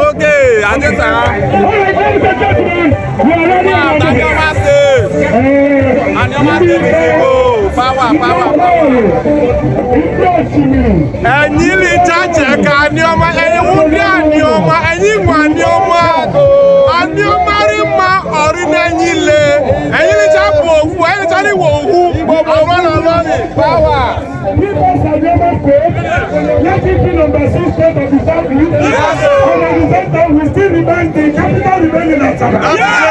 Okay, I just Anioma state power. Ẹ̀yin lè jàjẹ́ ká Anioma, ẹ̀yin wọ́n bí Anioma, ẹ̀yin wọ́n Anioma rí ma ọ̀rí n'ẹ̀yin lé, ẹ̀yin lè jà bò òfu, ẹ̀yin lè jà ní wò òfu, àwọn ọlọ́ọ̀ni power. Let it be number 6 state of the South. And at the same time, we still remain the capital remaining in Asaba.